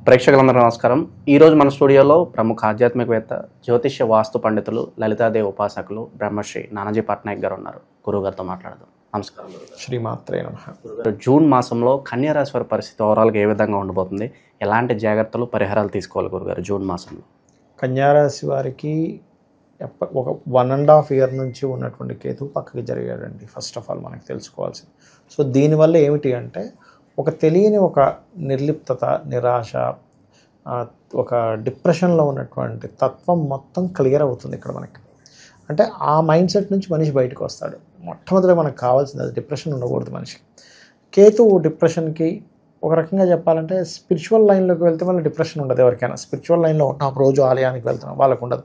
ప్రేక్షకులందరూ నమస్కారం. ఈరోజు మన స్టూడియోలో ప్రముఖ ఆధ్యాత్మికవేత్త, జ్యోతిష్య వాస్తు పండితులు, లలితాదేవి ఉపాసకులు బ్రహ్మశ్రీ నానాజీ పట్నాయక్ గారు ఉన్నారు. గురువుగారితో మాట్లాడదాం. నమస్కారం. శ్రీమాత్రే నమః. జూన్ మాసంలో కన్యా రాశి వారి పరిస్థితి ఓవరాల్గా ఏ విధంగా ఉండబోతుంది? ఎలాంటి జాగ్రత్తలు, పరిహారాలు తీసుకోవాలి గురుగారు జూన్ మాసంలో? కన్యారాశి వారికి ఒక 1.5 year నుంచి ఉన్నటువంటి కేతు పక్కకి జరిగాడండి. ఫస్ట్ ఆఫ్ ఆల్ మనకు తెలుసుకోవాల్సింది. సో దీనివల్ల ఏమిటి అంటే ఒక తెలియని ఒక నిర్లిప్తత, నిరాశ, ఒక డిప్రెషన్లో ఉన్నటువంటి తత్వం మొత్తం క్లియర్ అవుతుంది ఇక్కడ మనకి. అంటే ఆ మైండ్ సెట్ నుంచి మనిషి బయటకు వస్తాడు. మొట్టమొదటి మనకు కావాల్సింది అది, డిప్రెషన్ ఉండకూడదు మనిషికి. కేతు డిప్రెషన్కి ఒక రకంగా చెప్పాలంటే స్పిరిచువల్ లైన్లోకి వెళ్తే మళ్ళీ డిప్రెషన్ ఉండదు ఎవరికైనా. స్పిరిచువల్ లైన్లో ఉన్నాం, రోజు ఆలయానికి వెళ్తున్నాం, వాళ్ళకు ఉండదు.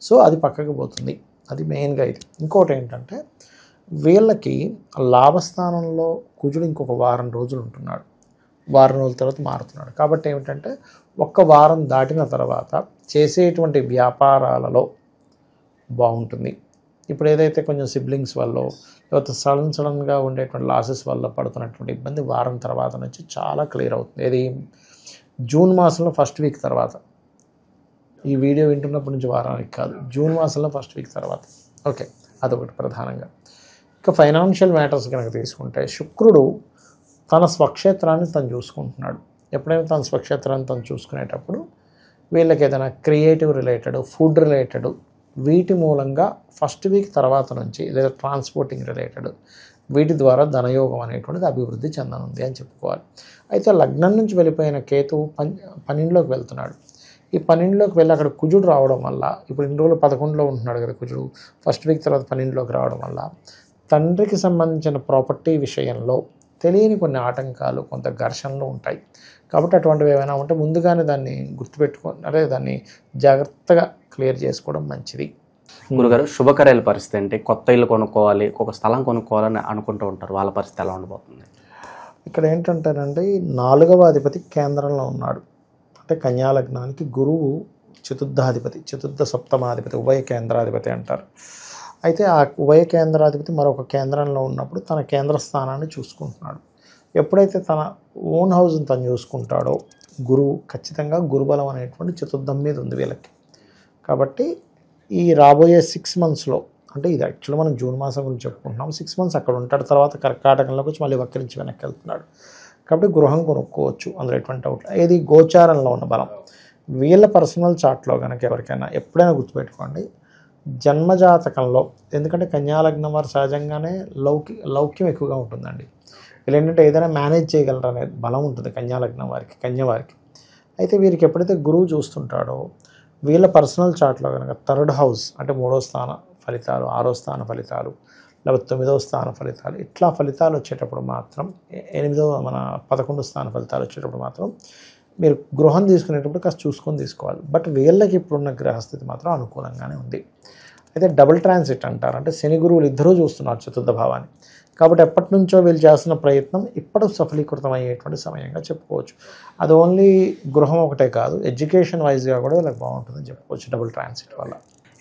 సో అది పక్కకు పోతుంది. అది మెయిన్గా ఇది. ఇంకోటి ఏంటంటే వీళ్ళకి లాభస్థానంలో కుజుడు ఇంకొక వారం రోజులు ఉంటున్నాడు. వారం రోజుల తర్వాత మారుతున్నాడు. కాబట్టి ఏమిటంటే ఒక్క వారం దాటిన తర్వాత చేసేటువంటి వ్యాపారాలలో బాగుంటుంది. ఇప్పుడు ఏదైతే కొంచెం సిబ్లింగ్స్ వల్ల లేకపోతే సడన్గా ఉండేటువంటి లాసెస్ వల్ల పడుతున్నటువంటి ఇబ్బంది వారం తర్వాత నుంచి చాలా క్లియర్ అవుతుంది. ఇది జూన్ మాసంలో ఫస్ట్ వీక్ తర్వాత. ఈ వీడియో వింటున్నప్పటి నుంచి వారానికి కాదు, జూన్ మాసంలో ఫస్ట్ వీక్ తర్వాత. ఓకే, అదొకటి ప్రధానంగా. ఇక ఫైనాన్షియల్ మ్యాటర్స్ కనుక తీసుకుంటే శుక్రుడు తన స్వక్షేత్రాన్ని తను చూసుకుంటున్నాడు. ఎప్పుడైనా తన స్వక్షేత్రాన్ని తను చూసుకునేటప్పుడు వీళ్ళకి ఏదైనా క్రియేటివ్ రిలేటెడ్, ఫుడ్ రిలేటెడ్, వీటి మూలంగా ఫస్ట్ వీక్ తర్వాత నుంచి లేదా ట్రాన్స్పోర్టింగ్ రిలేటెడ్ వీటి ద్వారా ధనయోగం అనేటువంటిది అభివృద్ధి చెందనుంది అని చెప్పుకోవాలి. అయితే లగ్నం నుంచి వెళ్ళిపోయిన కేతువు పన్నెండులోకి వెళ్తున్నాడు. ఈ పన్నెండులోకి వెళ్ళి అక్కడ కుజుడు రావడం వల్ల, ఇప్పుడు ఇన్ని రోజులు 11లో ఉంటున్నాడు కదా కుజుడు, ఫస్ట్ వీక్ తర్వాత 12లోకి రావడం వల్ల తండ్రికి సంబంధించిన ప్రాపర్టీ విషయంలో తెలియని కొన్ని ఆటంకాలు, కొంత ఘర్షణలు ఉంటాయి. కాబట్టి అటువంటివి ఏమైనా ఉంటే ముందుగానే దాన్ని గుర్తుపెట్టుకొని, అంటే దాన్ని జాగ్రత్తగా క్లియర్ చేసుకోవడం మంచిది. గురుగారు, శుభకార్యాల పరిస్థితి ఏంటి? కొత్త ఇల్లు కొనుక్కోవాలి, ఒక స్థలం కొనుక్కోవాలని అనుకుంటూ ఉంటారు, వాళ్ళ పరిస్థితి ఎలా ఉండబోతుంది? ఇక్కడ ఏంటంటేనండి 4వ అధిపతి కేంద్రంలో ఉన్నాడు. అంటే కన్యా లగ్నానికి గురువు చతుర్థాధిపతి, చతుర్థ సప్తమాధిపతి, ఉభయ కేంద్రాధిపతి అంటారు. అయితే ఆ ఉభయ కేంద్రాధిపతి మరొక కేంద్రంలో ఉన్నప్పుడు తన కేంద్ర స్థానాన్ని చూసుకుంటున్నాడు. ఎప్పుడైతే తన ఓన్ హౌస్ని తను చూసుకుంటాడో గురువు ఖచ్చితంగా గురుబలం అనేటువంటి చతుర్థం మీద ఉంది వీళ్ళకి. కాబట్టి ఈ రాబోయే 6 monthsలో, అంటే ఇది యాక్చువల్గా మనం జూన్ మాసం గురించి చెప్పుకుంటున్నాం, 6 months అక్కడ ఉంటాడు. తర్వాత కర్కాటకంలోకి వచ్చి మళ్ళీ వక్రించి వెనక్కి వెళ్తున్నాడు. కాబట్టి గృహం కొనుక్కోవచ్చు, అందులో ఎటువంటి డౌట్. ఇది గోచారంలో ఉన్న బలం. వీళ్ళ పర్సనల్ చార్ట్లో కనుక ఎవరికైనా ఎప్పుడైనా గుర్తుపెట్టుకోండి, జన్మజాతకంలో, ఎందుకంటే కన్యాలగ్నం వారు సహజంగానే లౌక్యం ఎక్కువగా ఉంటుందండి. వీళ్ళు ఏంటంటే ఏదైనా మేనేజ్ చేయగలరు అనే బలం ఉంటుంది కన్యాలగ్నం వారికి, కన్యవారికి. అయితే వీరికి ఎప్పుడైతే గురువు చూస్తుంటాడో వీళ్ళ పర్సనల్ చార్ట్లో కనుక 3rd house అంటే 3వ స్థాన ఫలితాలు, 6వ స్థాన ఫలితాలు, లేకపోతే 9వ స్థాన ఫలితాలు, ఇట్లా ఫలితాలు వచ్చేటప్పుడు మాత్రం, 11వ స్థాన ఫలితాలు వచ్చేటప్పుడు మాత్రం మీరు గృహం తీసుకునేటప్పుడు కాస్త చూసుకొని తీసుకోవాలి. బట్ వీళ్ళకి ఇప్పుడున్న గ్రహస్థితి మాత్రం అనుకూలంగానే ఉంది. అయితే డబుల్ ట్రాన్సిట్ అంటారు, అంటే శని గురువులు ఇద్దరూ చూస్తున్నారు చతుర్థ భావాన్ని. కాబట్టి ఎప్పటి నుంచో వీళ్ళు చేస్తున్న ప్రయత్నం ఇప్పుడు సఫలీకృతం అయ్యేటువంటి సమయంగా చెప్పుకోవచ్చు. అది ఓన్లీ గృహం ఒకటే కాదు, ఎడ్యుకేషన్ వైజ్గా కూడా వీళ్ళకి బాగుంటుందని చెప్పుకోవచ్చు డబుల్ ట్రాన్సిట్ వల్ల.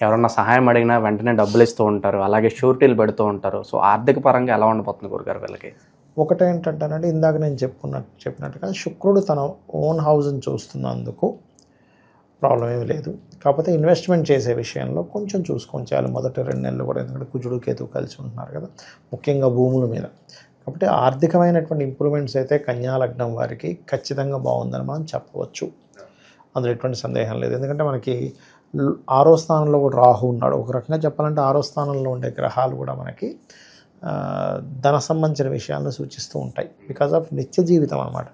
ఎవరన్నా సహాయం అడిగినా వెంటనే డబ్బులు ఇస్తూ ఉంటారు, అలాగే షూరిటీలు పెడుతూ ఉంటారు. సో ఆర్థిక పరంగా ఎలా ఉండబోతుంది గురుగారు వీళ్ళకి? ఒకటేంటంటేనంటే ఇందాక నేను చెప్పినట్టుగా శుక్రుడు తన ఓన్ హౌస్ని చూస్తున్నందుకు ప్రాబ్లం ఏమీ లేదు. కాకపోతే ఇన్వెస్ట్మెంట్ చేసే విషయంలో కొంచెం చూసుకొని చేయాలి మొదటి 2 నెలలు కూడా, ఎందుకంటే కుజుడు కేతు కలిసి ఉంటున్నారు కదా, ముఖ్యంగా భూముల మీద. కాబట్టి ఆర్థికమైనటువంటి ఇంప్రూవ్మెంట్స్ అయితే కన్యా లగ్నం వారికి ఖచ్చితంగా బాగుందని మనం చెప్పవచ్చు, అందులో ఎటువంటి సందేహం లేదు. ఎందుకంటే మనకి 6వ స్థానంలో కూడా రాహు ఉన్నాడు. ఒక రకంగా చెప్పాలంటే 6వ స్థానంలో ఉండే గ్రహాలు కూడా మనకి ధన సంబంధించిన విషయాలను సూచిస్తూ ఉంటాయి. బికాజ్ ఆఫ్ నిత్య జీవితం అనమాట.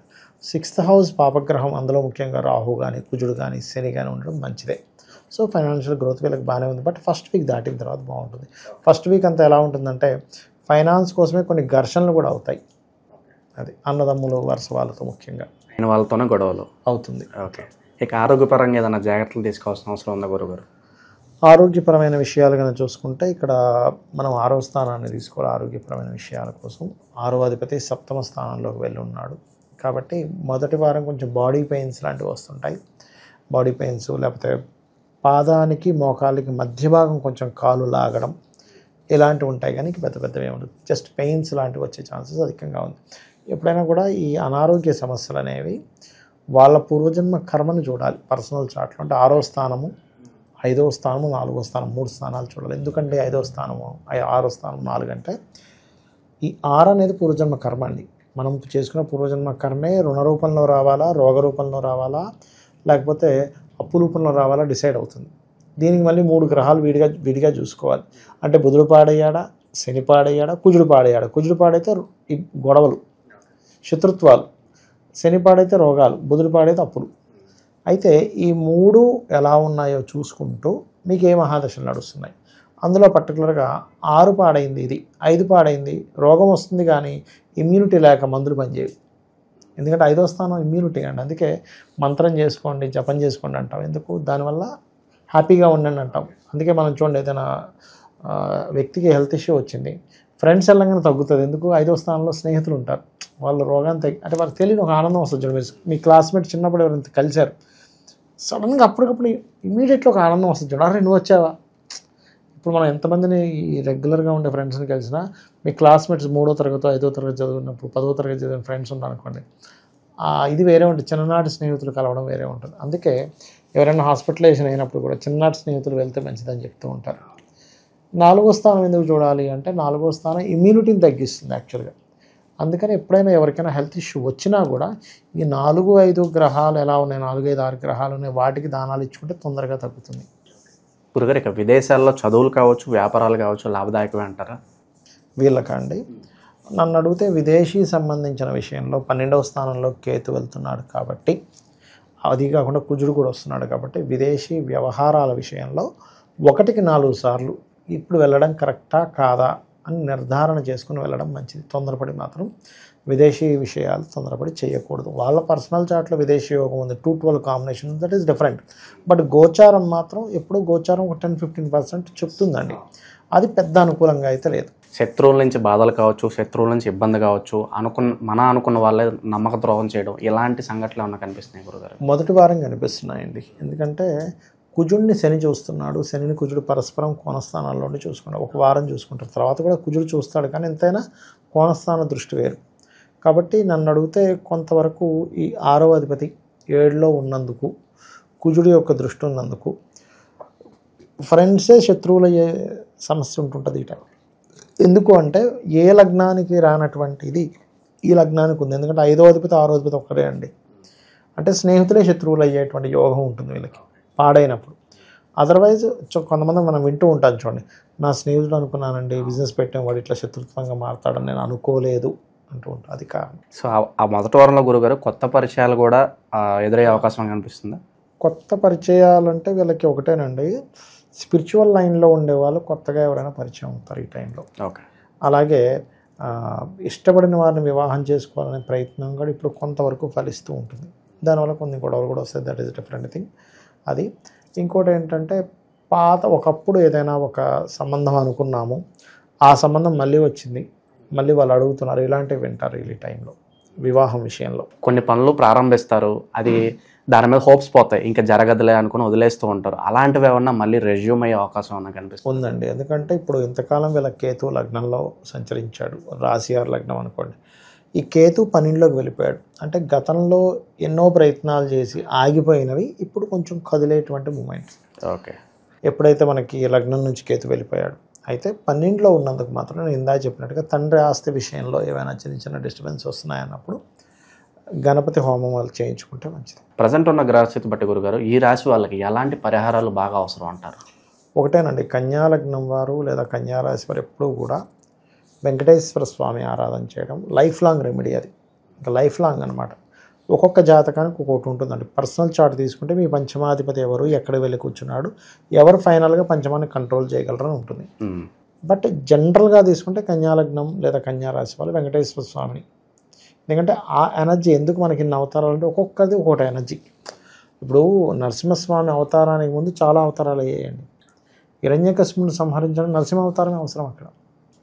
6th house పాపగ్రహం, అందులో ముఖ్యంగా రాహు కానీ, కుజుడు కానీ, శని కానీ ఉండడం మంచిదే. సో ఫైనాన్షియల్ గ్రోత్ వీళ్ళకి బాగానే ఉంది. బట్ ఫస్ట్ వీక్ దాటిన తర్వాత బాగుంటుంది. ఫస్ట్ వీక్ అంతా ఎలా ఉంటుందంటే ఫైనాన్స్ కోసమే కొన్ని ఘర్షణలు కూడా అవుతాయి. అది అన్నదమ్ములు వరుస వాళ్ళతో ముఖ్యంగా అయిన వాళ్ళతోనే గొడవలు అవుతుంది. ఓకే, ఇక ఆరోగ్యపరంగా ఏదైనా జాగ్రత్తలు తీసుకోవాల్సిన అవసరం ఉందా గురుగారు? ఆరోగ్యపరమైన విషయాలు కనుక చూసుకుంటే ఇక్కడ మనం 6వ స్థానాన్ని తీసుకోవాలి. ఆరోగ్యపరమైన విషయాల కోసం 6వ అధిపతి 7వ స్థానంలోకి వెళ్ళి ఉన్నాడు. కాబట్టి మొదటి వారం కొంచెం బాడీ పెయిన్స్ లాంటివి వస్తుంటాయి. బాడీ పెయిన్స్, లేకపోతే పాదానికి మోకాలికి మధ్య భాగం కొంచెం కాలు లాగడం, ఇలాంటివి ఉంటాయి. కానీ పెద్ద పెద్దవి ఉండదు, జస్ట్ పెయిన్స్ లాంటివి వచ్చే ఛాన్సెస్ అధికంగా ఉంది. ఎప్పుడైనా కూడా ఈ అనారోగ్య సమస్యలు అనేవి వాళ్ళ పూర్వజన్మ కర్మని చూడాలి పర్సనల్ చార్ట్లో. అంటే 6వ స్థానము, 5వ స్థానము, 4వ స్థానం, 3 స్థానాలు చూడాలి. ఎందుకంటే 5వ స్థానము, 6వ స్థానం 4 అంటే ఈ 6 అనేది పూర్వజన్మ కర్మ అండి. మనం చేసుకున్న పూర్వజన్మ కర్మే రుణ రూపంలో రావాలా, రోగ రూపంలో రావాలా, లేకపోతే అప్పు రూపంలో రావాలా డిసైడ్ అవుతుంది. దీనికి మళ్ళీ 3 గ్రహాలు విడిగా చూసుకోవాలి. అంటే బుధుడు పాడయ్యాడా, శని పాడయ్యాడా, కుజుడు పాడయ్యాడా. కుజుడు పాడైతే ఈ గొడవలు, శత్రుత్వాలు, శని పాడైతే రోగాలు, బుధుడు పాడైతే అప్పులు. అయితే ఈ 3 ఎలా ఉన్నాయో చూసుకుంటూ మీకు ఏ మహాదశలు నడుస్తున్నాయి. అందులో పర్టికులర్గా 6 పాడైంది, ఇది 5 పాడైంది, రోగం వస్తుంది కానీ ఇమ్యూనిటీ లేక మందులు పనిచేయవు. ఎందుకంటే 5వ స్థానం ఇమ్యూనిటీ అండి. అందుకే మంత్రం చేసుకోండి, జపం చేసుకోండి అంటాం. ఎందుకు? దానివల్ల హ్యాపీగా ఉండండి అంటాం. అందుకే మనం చూడండి, ఏదైనా వ్యక్తికి హెల్త్ ఇష్యూ వచ్చింది, ఫ్రెండ్స్ వెళ్ళగానే తగ్గుతుంది. ఎందుకు? 5వ స్థానంలో స్నేహితులు ఉంటారు. వాళ్ళు రోగాన్ని అంటే వాళ్ళకి తెలియని ఒక ఆనందం వస్తుంది. చూడండి, మీరు మీ క్లాస్మేట్ చిన్నప్పుడు ఎవరైనా కలిశారు, సడన్గా అప్పటికప్పుడు ఇమీడియట్గా ఒక ఆనందం వస్తుంది. చూడండి, అరే నువ్వు వచ్చావా. ఇప్పుడు మనం ఎంతమందిని రెగ్యులర్గా ఉండే ఫ్రెండ్స్ని కలిసినా మీ క్లాస్మేట్స్ 3వ తరగతి 5వ తరగతి చదువుకున్నప్పుడు 10వ తరగతి చదివిన ఫ్రెండ్స్ ఉన్నారనుకోండి, ఇది వేరే ఉంటుంది. చిన్ననాటి స్నేహితులు కలవడం వేరే ఉంటుంది. అందుకే ఎవరైనా హాస్పిటలైజేషన్ అయినప్పుడు కూడా చిన్ననాటి స్నేహితులు వెళ్తే మంచిదని చెప్తూ ఉంటారు. 4వ స్థానం ఎందుకు చూడాలి అంటే 4వ స్థానం ఇమ్యూనిటీని తగ్గిస్తుంది యాక్చువల్గా. అందుకని ఎప్పుడైనా ఎవరికైనా హెల్త్ ఇష్యూ వచ్చినా కూడా ఈ 4, 5 గ్రహాలు ఎలా ఉన్నాయి, 4, 5, 6 గ్రహాలు ఉన్నాయి, వాటికి దానాలు ఇచ్చుకుంటే తొందరగా తగ్గుతుంది. గురుగారు, ఇక విదేశాల్లో చదువులు కావచ్చు, వ్యాపారాలు కావచ్చు, లాభదాయకమే అంటారా? వీళ్ళకండి నన్ను అడిగితే విదేశీ సంబంధించిన విషయంలో 12వ స్థానంలో కేతు వెళ్తున్నాడు కాబట్టి, అది కాకుండా కుజుడు కూడా వస్తున్నాడు కాబట్టి విదేశీ వ్యవహారాల విషయంలో 1కి 4 సార్లు ఇప్పుడు వెళ్ళడం కరెక్టా కాదా అని నిర్ధారణ చేసుకుని వెళ్ళడం మంచిది. తొందరపడి మాత్రం విదేశీ విషయాలు తొందరపడి చేయకూడదు. వాళ్ళ పర్సనల్ చార్ట్లో విదేశీ యోగం ఉంది, 2-12 combination, that is different. But గోచారం మాత్రం ఎప్పుడు గోచారం ఒక 10-15% చెప్తుందండి. అది పెద్ద అనుకూలంగా అయితే లేదు. శత్రువుల నుంచి బాధలు కావచ్చు, శత్రువుల నుంచి ఇబ్బంది కావచ్చు, అనుకున్న వాళ్ళే నమ్మక ద్రోహం చేయడం, ఇలాంటి సంఘటనలు ఏమన్నా కనిపిస్తున్నాయి గురుగారు? మొదటి వారం కనిపిస్తున్నాయండి. ఎందుకంటే కుజుడిని శని చూస్తున్నాడు, శనిని కుజుడు పరస్పరం కోణస్థానాల్లోనే చూసుకున్నాడు. ఒక వారం చూసుకుంటారు, తర్వాత కూడా కుజుడు చూస్తాడు, కానీ ఎంతైనా కోణస్థాన దృష్టి వేరు. కాబట్టి నన్ను అడిగితే కొంతవరకు ఈ 6వ అధిపతి 7లో ఉన్నందుకు, కుజుడి యొక్క దృష్టి ఉన్నందుకు ఫ్రెండ్సే శత్రువులయ్యే సమస్య ఉంటుంటుంది ఈ టైం. ఎందుకు అంటే ఏ లగ్నానికి రానటువంటిది ఈ లగ్నానికి ఉంది. ఎందుకంటే 5వ అధిపతి 6వ అధిపతి ఒక్కరే అండి. అంటే స్నేహితులే శత్రువులు అయ్యేటువంటి యోగం ఉంటుంది వీళ్ళకి పాడైనప్పుడు. అదర్వైజ్ కొంతమంది మనం వింటూ ఉంటాం చూడండి, నా స్నేహితుడు అనుకున్నానండి, బిజినెస్ పెట్టిన వాడు ఇట్లా శత్రుత్వంగా మారతాడని నేను అనుకోలేదు అంటూ ఉంటాను. అది కారణం. సో ఆ మొదటి వారంలో గురుగారు కొత్త పరిచయాలు కూడా ఎదురయ్యే అవకాశం కనిపిస్తుందా? కొత్త పరిచయాలంటే వీళ్ళకి ఒకటేనండి, స్పిరిచువల్ లైన్లో ఉండేవాళ్ళు కొత్తగా ఎవరైనా పరిచయం అవుతారు ఈ టైంలో. ఓకే. అలాగే ఇష్టపడిన వారిని వివాహం చేసుకోవాలనే ప్రయత్నం కూడా ఇప్పుడు కొంతవరకు ఫలిస్తూ ఉంటుంది. దానివల్ల కొన్ని గొడవలు కూడా వస్తాయి, దట్ ఈస్ డిఫరెంట్ థింగ్. అది ఇంకోటి ఏంటంటే ఒకప్పుడు ఏదైనా ఒక సంబంధం అనుకున్నాము, ఆ సంబంధం మళ్ళీ వచ్చింది, మళ్ళీ వాళ్ళు అడుగుతున్నారు, ఇలాంటివి వింటారు ఈ టైంలో వివాహం విషయంలో. కొన్ని పనులు ప్రారంభిస్తారు, అది దాని మీద హోప్స్ పోతాయి, ఇంకా జరగదులే అనుకుని వదిలేస్తూ ఉంటారు. అలాంటివి ఏమన్నా మళ్ళీ రెజ్యూమ్ అయ్యే అవకాశం ఏమన్నా కనిపిస్తుంది? ఉందండి. ఎందుకంటే ఇప్పుడు ఇంతకాలం వీళ్ళ కేతు లగ్నంలో సంచరించాడు, రాశి 6 లగ్నం అనుకోండి. ఈ కేతు 12లోకి వెళ్ళిపోయాడు. అంటే గతంలో ఎన్నో ప్రయత్నాలు చేసి ఆగిపోయినవి ఇప్పుడు కొంచెం కదిలేటువంటి మూమెంట్స్. ఓకే. ఎప్పుడైతే మనకి లగ్నం నుంచి కేతు వెళ్ళిపోయాడు, అయితే 12లో ఉన్నందుకు మాత్రం నేను ఇందాక చెప్పినట్టుగా తండ్రి ఆస్తి విషయంలో ఏమైనా చిన్న చిన్న డిస్టర్బెన్స్ వస్తున్నాయన్నప్పుడు గణపతి హోమం వాళ్ళు చేయించుకుంటే మంచిది. ప్రజెంట్ ఉన్న గ్రహస్థితి బట్టి గురుగారు ఈ రాశి వాళ్ళకి ఎలాంటి పరిహారాలు బాగా అవసరం అంటారు? ఒకటేనండి, కన్యా లగ్నం వారు లేదా కన్యా రాశి వారు ఎప్పుడూ కూడా వెంకటేశ్వర స్వామి ఆరాధన చేయడం లైఫ్ లాంగ్ రెమెడీ. అది ఇంకా లైఫ్ లాంగ్ అనమాట. ఒక్కొక్క జాతకానికి ఒక్కొక్కటి ఉంటుందండి. పర్సనల్ చార్ట్ తీసుకుంటే మీ పంచమాధిపతి ఎవరు, ఎక్కడ వెళ్ళి కూర్చున్నాడు, ఎవరు ఫైనల్గా పంచమాన్ని కంట్రోల్ చేయగలరని ఉంటుంది. బట్ జనరల్గా తీసుకుంటే కన్యా లగ్నం లేదా కన్యా రాశి వాళ్ళు వెంకటేశ్వర స్వామిని, ఎందుకంటే ఆ ఎనర్జీ ఎందుకు మనకి ఇన్ని అవతారాలు అంటే ఒక్కొక్కది ఒక్కొక్కటి ఎనర్జీ. ఇప్పుడు నరసింహస్వామి అవతారానికి ముందు చాలా అవతారాలు అయ్యాయండి. హిరణ్యకశిపుని సంహరించడం నరసింహ అవతారమే అవసరం అక్కడ.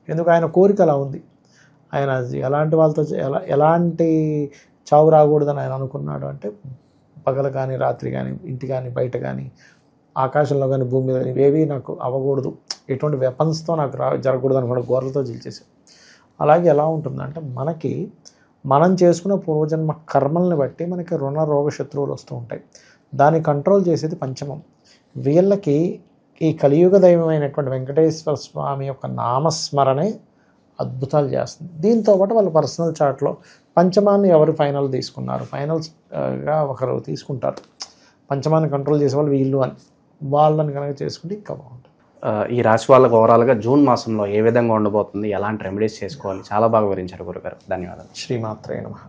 ఎందుకు? ఆయన కోరిక అలా ఉంది. ఆయన ఎలాంటి వాళ్ళతో ఎలాంటి చావు రాకూడదని ఆయన అనుకున్నాడు అంటే, పగలు కానీ రాత్రి కానీ ఇంటి కానీ బయట కానీ ఆకాశంలో కానీ భూమి మీద ఇవేవి నాకు అవ్వకూడదు, ఎటువంటి వెపన్స్తో నాకు జరగకూడదు అనుకున్న గోర్లతో జీల్చేసాడు. అలాగే ఎలా ఉంటుందంటే మనకి మనం చేసుకున్న పూర్వజన్మ కర్మల్ని బట్టి మనకి రుణ రోగ శత్రువులు వస్తూ ఉంటాయి. దాన్ని కంట్రోల్ చేసేది పంచమం. వీళ్ళకి ఈ కలియుగ దైవమైనటువంటి వెంకటేశ్వర స్వామి యొక్క నామస్మరణే అద్భుతాలు చేస్తుంది. దీంతో పాటు వాళ్ళ పర్సనల్ చార్ట్లో పంచమాన్ని ఎవరు ఫైనల్ తీసుకున్నారు, ఫైనల్స్గా ఒకరు తీసుకుంటారు, పంచమాన్ని కంట్రోల్ చేసే వాళ్ళు వీళ్ళు అని, వాళ్ళని కనుక చేసుకుంటే ఇంకా బాగుంటుంది. ఈ రాశి వాళ్ళకు ఓవరాల్గా జూన్ మాసంలో ఏ విధంగా ఉండబోతుంది, ఎలాంటి రెమెడీస్ చేసుకోవాలి, చాలా బాగా వివరించారు గురుగారు. ధన్యవాదాలు. శ్రీమాత్రే నమః.